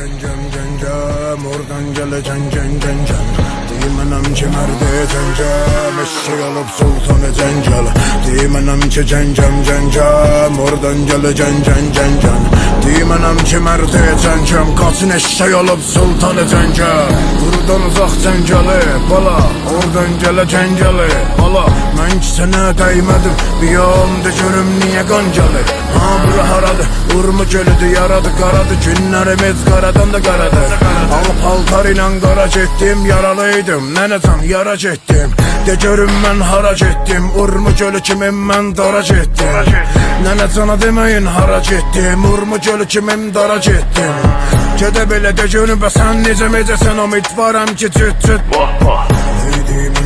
cəncəm oradan gələ cəncəm Deyimənəm ki mərdə cəncəm eşək alıb sultanı cəncəl Deyimənəm ki cəncəm oradan gələ cəncəm Deyimənəm ki mərdə cəncəm qaçın eşək alıb sultanı cəncəl Buradan uzaq cəncəli bala oradan gələ cəncəli bala Mən ki sənə dəymədim bir yolda görüm niyə qancalı Ha bura haradır vurmu gölüdür yaradı qaradı Günlərimiz qaradan da qaradır Al paltar ilə qara getdim yaralıydım Nənəcan yara getdim De görüm mən hara getdim Urmu gölü kimi mən dara getdim Nənəcana deməyin hara getdim Urmu gölü kimi dara getdim Gedə belə de görüm və sən necə mecəsən Ümid varam ki cüt Deydim